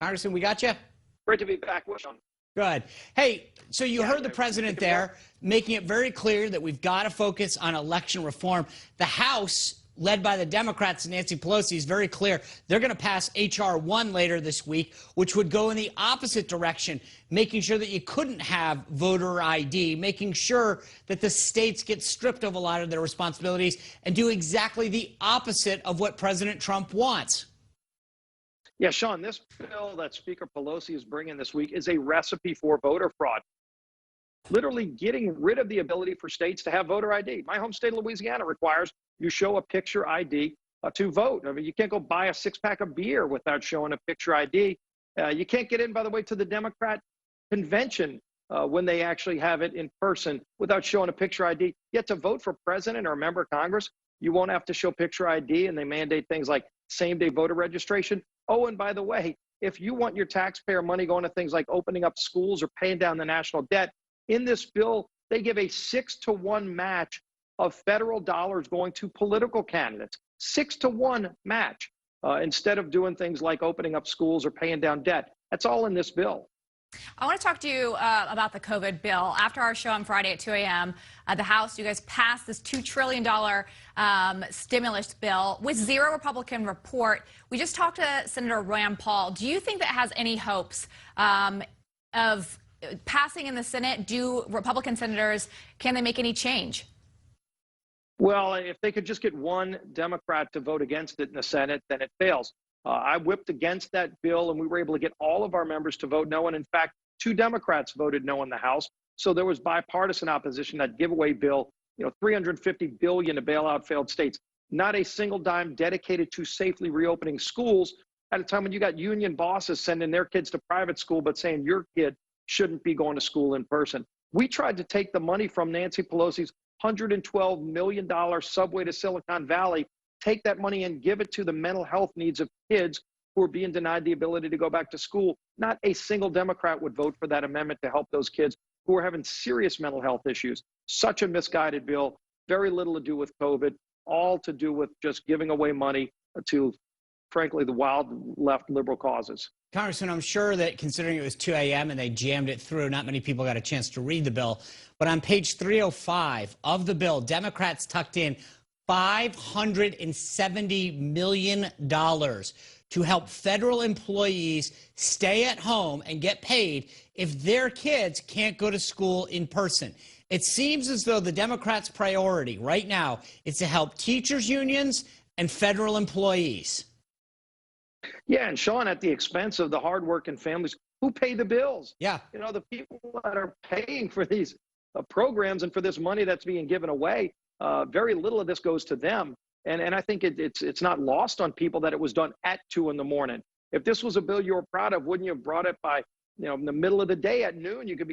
Congressman, we got you? Great to be back, Sean. Good. Hey, so you heard the president there making it very clear that we've got to focus on election reform. The House, led by the Democrats and Nancy Pelosi, is very clear. They're going to pass H.R. 1 later this week, which would go in the opposite direction, making sure that you couldn't have voter ID, making sure that the states get stripped of a lot of their responsibilities and do exactly the opposite of what President Trump wants. Yeah, Sean, this bill that Speaker Pelosi is bringing this week is a recipe for voter fraud. Literally getting rid of the ability for states to have voter ID. My home state of Louisiana requires you show a picture ID to vote. I mean, you can't go buy a six-pack of beer without showing a picture ID. You can't get in, by the way, to the Democrat convention when they actually have it in person without showing a picture ID. Yet to vote for president or a member of Congress, you won't have to show picture ID, and they mandate things like same-day voter registration. Oh, and by the way, if you want your taxpayer money going to things like opening up schools or paying down the national debt, in this bill, they give a 6-to-1 match of federal dollars going to political candidates. 6-to-1 match instead of doing things like opening up schools or paying down debt. That's all in this bill. I want to talk to you about the COVID bill. After our show on Friday at 2 a.m., the House, you guys passed this $2 trillion stimulus bill with zero Republican report. We just talked to Senator Rand Paul. Do you think that has any hopes of passing in the Senate? Do Republican senators, can they make any change? Well, if they could just get one Democrat to vote against it in the Senate, then it fails. I whipped against that bill, and we were able to get all of our members to vote no. And in fact, 2 Democrats voted no in the House. So there was bipartisan opposition. That giveaway bill, $350 billion to bail out failed states. Not a single dime dedicated to safely reopening schools at a time when you got union bosses sending their kids to private school, but saying your kid shouldn't be going to school in person. We tried to take the money from Nancy Pelosi's $112 million subway to Silicon Valley, take that money and give it to the mental health needs of kids who are being denied the ability to go back to school. Not a single Democrat would vote for that amendment to help those kids who are having serious mental health issues. Such a misguided bill, very little to do with COVID, all to do with just giving away money to, frankly, the wild left liberal causes. Congressman, I'm sure that considering it was 2 a.m. and they jammed it through, not many people got a chance to read the bill. But on page 305 of the bill, Democrats tucked in $570 million to help federal employees stay at home and get paid if their kids can't go to school in person. It seems as though the Democrats' priority right now is to help teachers' unions and federal employees. Yeah, and Sean, at the expense of the hardworking families who pay the bills. Yeah. The people that are paying for these programs and for this money that's being given away, very little of this goes to them. And I think it's not lost on people that it was done at 2 in the morning. If this was a bill you were proud of, wouldn't you have brought it by, in the middle of the day at noon? You could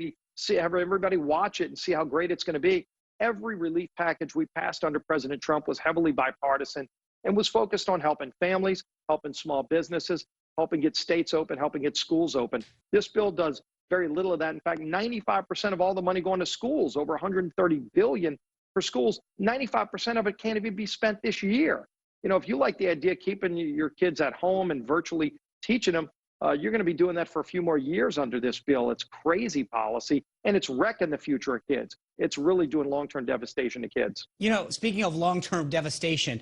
have everybody watch it and see how great it's going to be. Every relief package we passed under President Trump was heavily bipartisan and was focused on helping families, helping small businesses, helping get states open, helping get schools open. This bill does very little of that. In fact, 95% of all the money going to schools, over $130 billion for schools, 95% of it can't even be spent this year. If you like the idea of keeping your kids at home and virtually teaching them, you're going to be doing that for a few more years under this bill. It's crazy policy, and it's wrecking the future of kids. It's really doing long-term devastation to kids. Speaking of long-term devastation,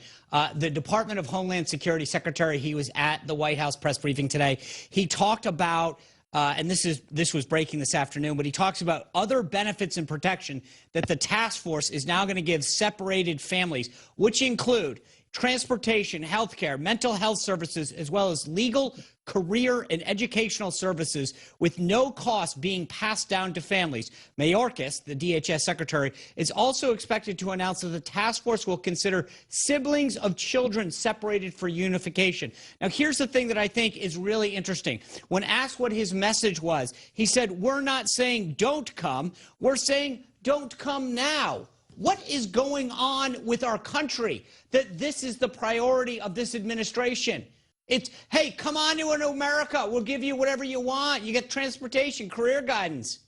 the Department of Homeland Security Secretary, he was at the White House press briefing today. He talked about, and this was breaking this afternoon, but he talks about other benefits and protection that the task force is now going to give separated families, which include transportation, health care, mental health services, as well as legal, career, and educational services with no cost being passed down to families. Mayorkas, the DHS secretary, is also expected to announce that the task force will consider siblings of children separated for unification. Now, here's the thing that I think is really interesting. When asked what his message was, he said, "We're not saying don't come, we're saying don't come now." What is going on with our country that this is the priority of this administration? It's, hey, come on to America. We'll give you whatever you want. You get transportation, career guidance.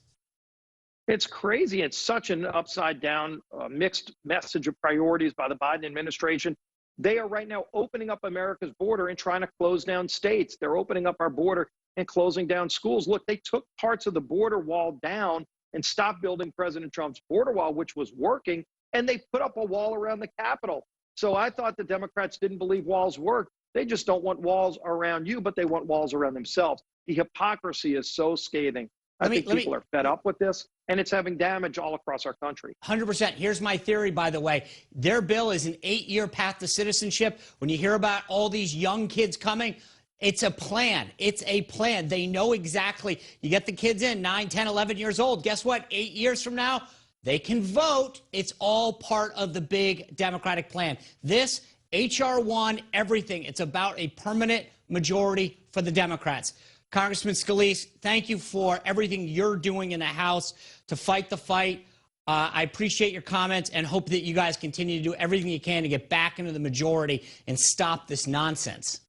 It's crazy. It's such an upside down, mixed message of priorities by the Biden administration. They are right now opening up America's border and trying to close down states. They're opening up our border and closing down schools. Look, they took parts of the border wall down and stopped building President Trump's border wall, which was working, and they put up a wall around the Capitol. So I thought the Democrats didn't believe walls work. They just don't want walls around you, but they want walls around themselves. The hypocrisy is so scathing. I think people are fed up with this, and it's having damage all across our country. 100%. Here's my theory, by the way. Their bill is an 8-year path to citizenship. When you hear about all these young kids coming, it's a plan. It's a plan. They know exactly. You get the kids in 9, 10, 11 years old. Guess what? 8 years from now, they can vote. It's all part of the big Democratic plan. This, H.R. 1, everything. It's about a permanent majority for the Democrats. Congressman Scalise, thank you for everything you're doing in the House to fight the fight. I appreciate your comments and hope that you guys continue to do everything you can to get back into the majority and stop this nonsense.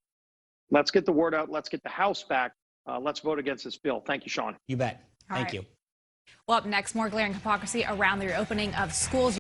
Let's get the word out. Let's get the House back. Let's vote against this bill. Thank you, Sean. You bet. Thank right. you. Well, up next, more glaring hypocrisy around the reopening of schools.